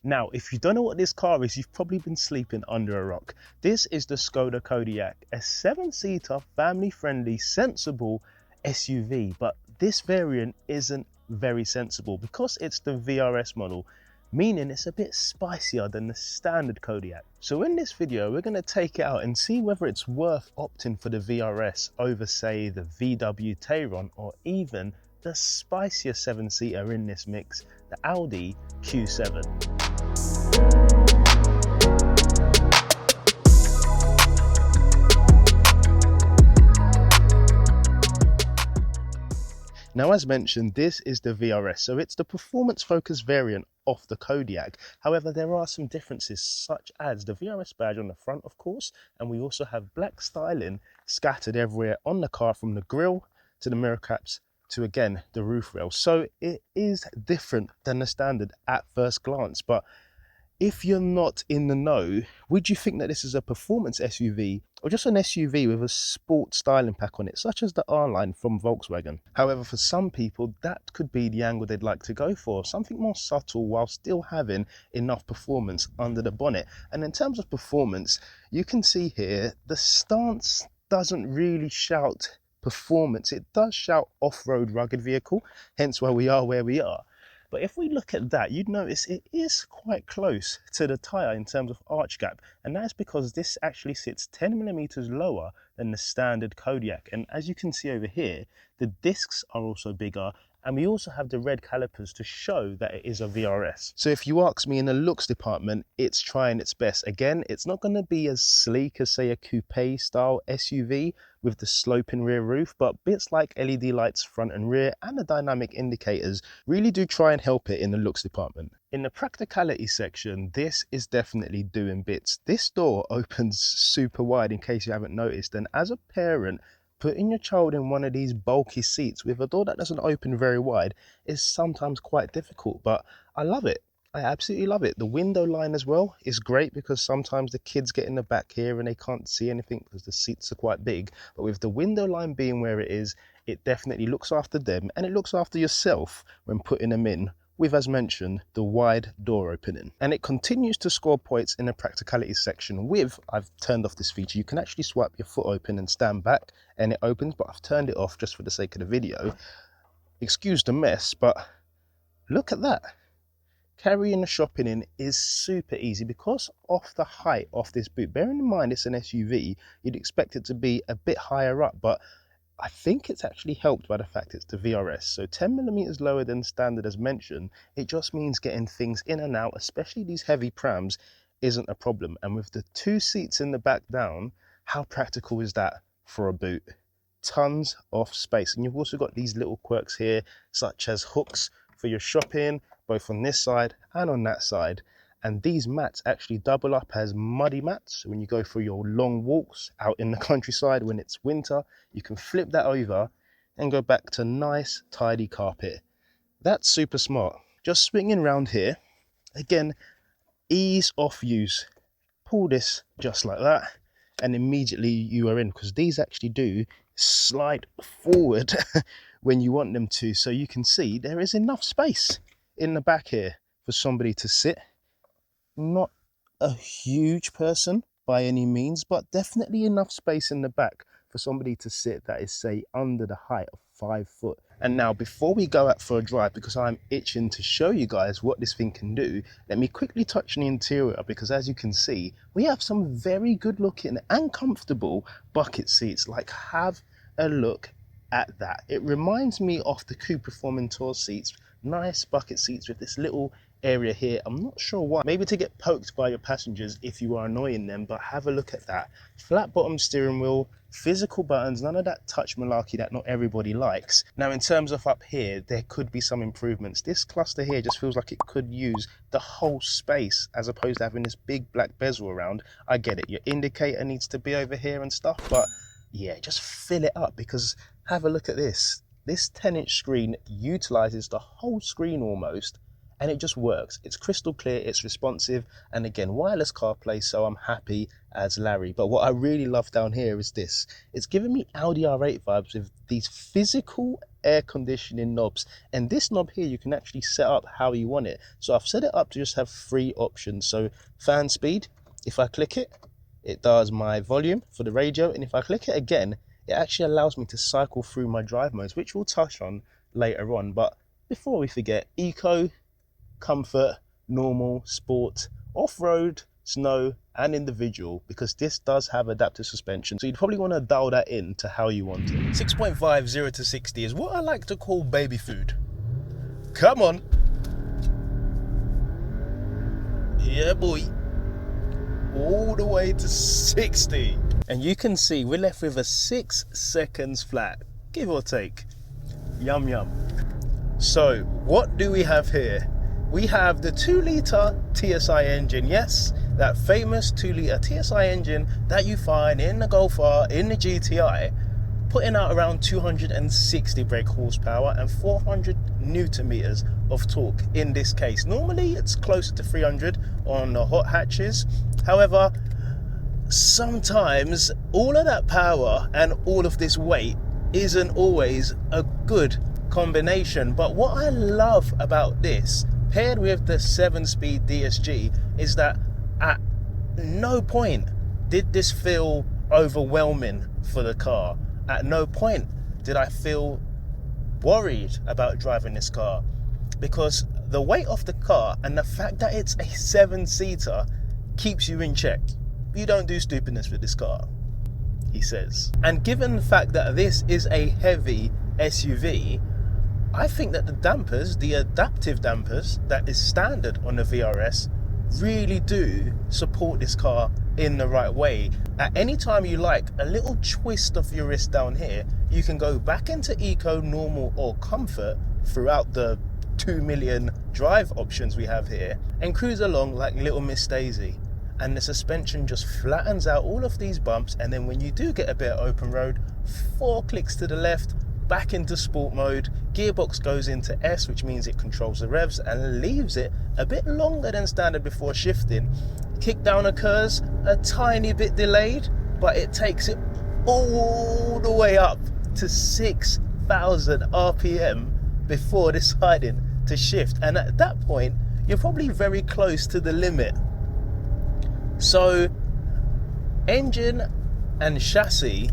Now, if you don't know what this car is, you've probably been sleeping under a rock. This is the Skoda Kodiaq, a 7-seater, family-friendly, sensible SUV, but this variant isn't very sensible because it's the VRS model, meaning it's a bit spicier than the standard Kodiaq. So in this video, we're going to take it out and see whether it's worth opting for the VRS over, say, the VW Tayron, or even the spicier 7-seater in this mix, the Audi Q7. Now, as mentioned, this is the VRS, so it's the performance-focused variant of the Kodiaq. However, there are some differences, such as the VRS badge on the front, of course, and we also have black styling scattered everywhere on the car, from the grille to the mirror caps to, again, the roof rail. So it is different than the standard at first glance, but if you're not in the know, would you think that this is a performance SUV or just an SUV with a sport styling pack on it, such as the R-Line from Volkswagen? However, for some people, that could be the angle they'd like to go for, something more subtle while still having enough performance under the bonnet. And in terms of performance, you can see here, the stance doesn't really shout performance. It does shout off-road rugged vehicle, hence why we are where we are. But if we look at that, you'd notice it is quite close to the tyre in terms of arch gap. And that's because this actually sits 10mm lower than the standard Kodiaq. And as you can see over here, the discs are also bigger. And we also have the red calipers to show that it is a VRS. So if you ask me, in the looks department, it's trying its best. Again, it's not going to be as sleek as, say, a coupe style SUV with the sloping rear roof, but bits like LED lights front and rear and the dynamic indicators really do try and help it in the looks department. In the practicality section, this is definitely doing bits. This door opens super wide, in case you haven't noticed, and as a parent, putting your child in one of these bulky seats with a door that doesn't open very wide is sometimes quite difficult, but I love it. I absolutely love it. The window line as well is great, because sometimes the kids get in the back here and they can't see anything because the seats are quite big. But with the window line being where it is, it definitely looks after them, and it looks after yourself when putting them in, with, as mentioned, the wide door opening. And it continues to score points in the practicality section with, I've turned off this feature, you can actually swipe your foot open and stand back and it opens, but I've turned it off just for the sake of the video. Excuse the mess, but look at that. Carrying the shopping in is super easy because of the height of this boot. Bearing in mind it's an SUV, you'd expect it to be a bit higher up, but I think it's actually helped by the fact it's the VRS. So 10mm lower than standard, as mentioned, it just means getting things in and out, especially these heavy prams, isn't a problem. And with the 2 seats in the back down, how practical is that for a boot? Tons of space. And you've also got these little quirks here, such as hooks for your shopping, both on this side and on that side. And these mats actually double up as muddy mats. So when you go for your long walks out in the countryside when it's winter, you can flip that over and go back to nice, tidy carpet. That's super smart. Just swinging around here, again, ease of use. Pull this just like that, and immediately you are in, because these actually do slide forward when you want them to. So you can see there is enough space in the back here for somebody to sit. Not a huge person by any means, but definitely enough space in the back for somebody to sit that is, say, under the height of 5 foot. And now, before we go out for a drive, because I'm itching to show you guys what this thing can do, let me quickly touch on the interior, because as you can see, we have some very good looking and comfortable bucket seats. Like, have a look at that. It reminds me of the Coupe Formentor seats. Nice bucket seats with this little area here. I'm not sure why. Maybe to get poked by your passengers if you are annoying them, but have a look at that. Flat bottom steering wheel, physical buttons, none of that touch malarkey that not everybody likes. Now, in terms of up here, there could be some improvements. This cluster here just feels like it could use the whole space as opposed to having this big black bezel around. I get it, your indicator needs to be over here and stuff, but yeah, just fill it up, because have a look at this. This 10-inch screen utilizes the whole screen almost, and it just works. It's crystal clear, it's responsive, and again, wireless CarPlay, so I'm happy as Larry. But what I really love down here is this. It's giving me Audi R8 vibes with these physical air conditioning knobs, and this knob here you can actually set up how you want it. So I've set it up to just have 3 options. So fan speed, if I click it, it does my volume for the radio, and if I click it again, it actually allows me to cycle through my drive modes, which we'll touch on later on. But before we forget, eco, comfort, normal, sport, off-road, snow, and individual, because this does have adaptive suspension, so you'd probably want to dial that in to how you want it. 6.5 0 to 60 is what I like to call baby food. Come on. Yeah, boy. All the way to 60. And you can see we're left with a 6 seconds flat, give or take. Yum yum. So what do we have here? We have the 2-litre TSI engine. Yes, that famous 2-litre TSI engine that you find in the Golf R, in the GTI, putting out around 260 brake horsepower and 400 newton meters of torque in this case. Normally it's closer to 300 on the hot hatches. However, sometimes all of that power and all of this weight isn't always a good combination. But what I love about this, paired with the 7-speed DSG, is that at no point did this feel overwhelming for the car. At no point did I feel worried about driving this car, because the weight of the car and the fact that it's a 7-seater keeps you in check. You don't do stupidness with this car, he says. And given the fact that this is a heavy SUV, I think that the dampers, the adaptive dampers that is standard on the VRS, really do support this car in the right way. At any time you like, a little twist of your wrist down here, you can go back into eco, normal, or comfort throughout the 2 million drive options we have here, and cruise along like little Miss Daisy. And the suspension just flattens out all of these bumps, and then when you do get a bit of open road, 4 clicks to the left, back into sport mode, gearbox goes into S, which means it controls the revs and leaves it a bit longer than standard before shifting. Kickdown occurs a tiny bit delayed, but it takes it all the way up to 6,000 RPM before deciding to shift, and at that point you're probably very close to the limit. So engine and chassis,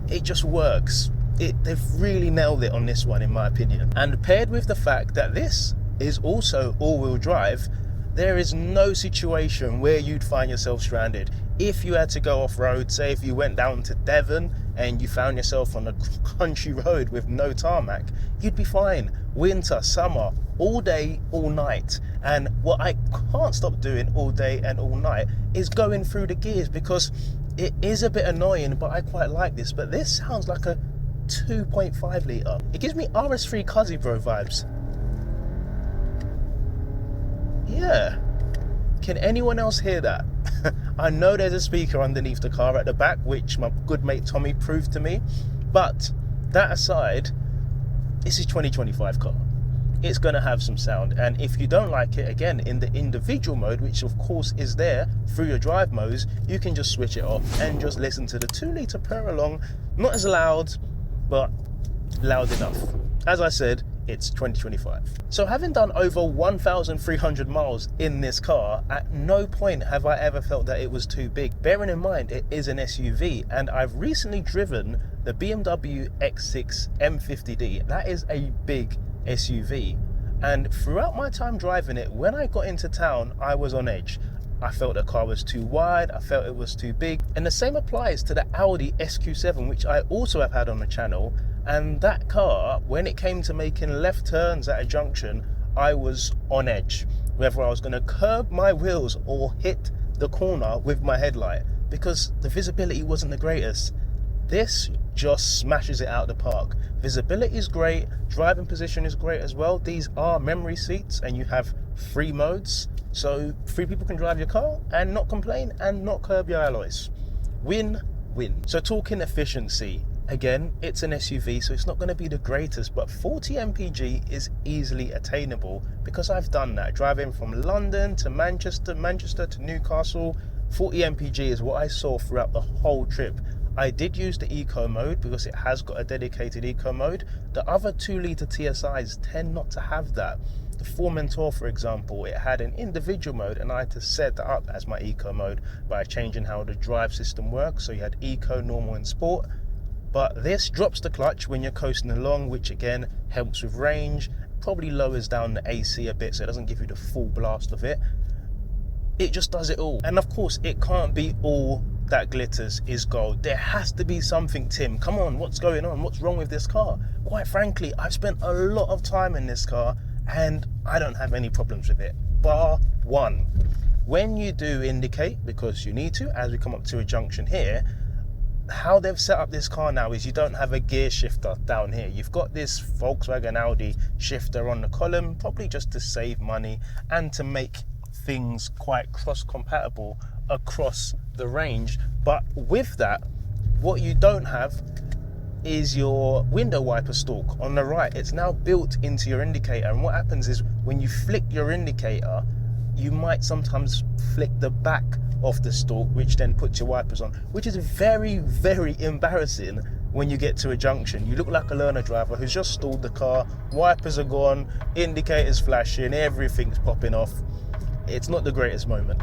it just works. They've really nailed it on this one, in my opinion. And paired with the fact that this is also all-wheel drive, there is no situation where you'd find yourself stranded. If you had to go off-road, say if you went down to Devon and you found yourself on a country road with no tarmac, you'd be fine. Winter, summer, all day, all night. And what I can't stop doing all day and all night is going through the gears, because it is a bit annoying, but I quite like this. But this sounds like a 2.5 litre. It gives me RS3 Cuzzy Bro vibes. Yeah. Can anyone else hear that? I know there's a speaker underneath the car at the back, which my good mate Tommy proved to me. But that aside, this is 2025 car. It's going to have some sound, and if you don't like it, again, in the individual mode, which of course is there through your drive modes, you can just switch it off and just listen to the 2-litre per along. Not as loud, but loud enough. As I said, it's 2025. So having done over 1,300 miles in this car, at no point have I ever felt that it was too big. Bearing in mind it is an SUV, and I've recently driven the BMW X6 M50D. That is a big SUV, and throughout my time driving it, when I got into town, I was on edge. I felt the car was too wide, I felt it was too big. And the same applies to the Audi SQ7, which I also have had on the channel. And that car, when it came to making left turns at a junction, I was on edge, whether I was going to curb my wheels or hit the corner with my headlight, because the visibility wasn't the greatest. This just smashes it out of the park. Visibility is great, driving position is great as well. These are memory seats, and you have 3 modes, so 3 people can drive your car and not complain and not curb your alloys. Win-win. So talking efficiency, again, it's an SUV, so it's not going to be the greatest, but 40 mpg is easily attainable, because I've done that. Driving from London to Manchester to Newcastle, 40 mpg is what I saw throughout the whole trip. I did use the eco mode because it has got a dedicated eco mode. The other 2-litre TSIs tend not to have that. The Formentor, for example, it had an individual mode, and I had to set that up as my eco mode by changing how the drive system works. So you had eco, normal and sport. But this drops the clutch when you're coasting along, which again helps with range, probably lowers down the AC a bit so it doesn't give you the full blast of it. It just does it all. And of course, it can't be all that glitters is gold. There has to be something, Tim. Come on, what's going on? What's wrong with this car? Quite frankly, I've spent a lot of time in this car and I don't have any problems with it, bar one. When you do indicate, because you need to, as we come up to a junction here, how they've set up this car now is you don't have a gear shifter down here. You've got this Volkswagen Audi shifter on the column, probably just to save money and to make things quite cross-compatible across the range. But with that, what you don't have is your window wiper stalk on the right. It's now built into your indicator, and what happens is when you flick your indicator, you might sometimes flick the back of the stalk, which then puts your wipers on, which is very, very embarrassing when you get to a junction. You look like a learner driver who's just stalled the car, wipers are gone, indicators flashing, everything's popping off. It's not the greatest moment.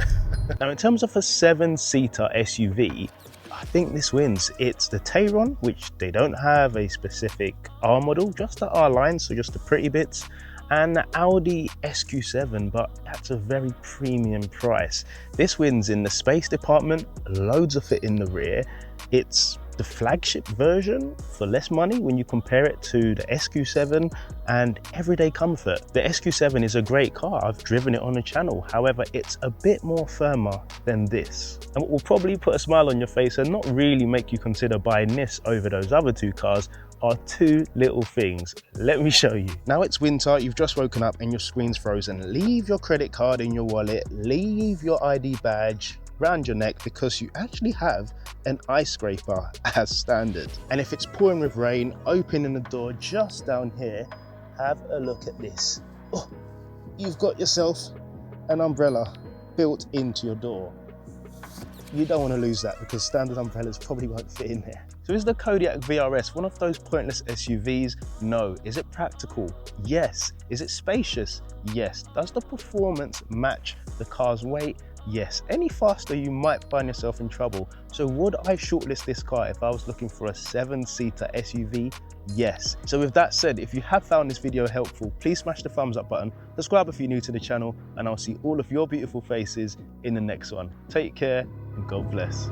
Now, in terms of a 7-seater SUV, I think this wins. It's the Tayron, which they don't have a specific R model, just the R line, so just the pretty bits, and the Audi SQ7, but that's a very premium price. This wins in the space department, loads of it in the rear. It's the flagship version for less money when you compare it to the SQ7, and everyday comfort. The SQ7 is a great car. I've driven it on the channel. However, it's a bit more firmer than this. And what will probably put a smile on your face and not really make you consider buying this over those other two cars are two little things. Let me show you. Now it's winter, you've just woken up and your screen's frozen. Leave your credit card in your wallet, leave your ID badge around your neck, because you actually have an ice scraper as standard. And if it's pouring with rain, opening the door just down here, have a look at this. Oh, you've got yourself an umbrella built into your door. You don't want to lose that, because standard umbrellas probably won't fit in there. So is the Kodiaq VRS one of those pointless SUVs? No. Is it practical? Yes. Is it spacious? Yes. Does the performance match the car's weight? Yes. Any faster, you might find yourself in trouble. So would I shortlist this car if I was looking for a 7-seater SUV? Yes. So with that said, if you have found this video helpful, please smash the thumbs up button, subscribe if you're new to the channel, and I'll see all of your beautiful faces in the next one. Take care and God bless.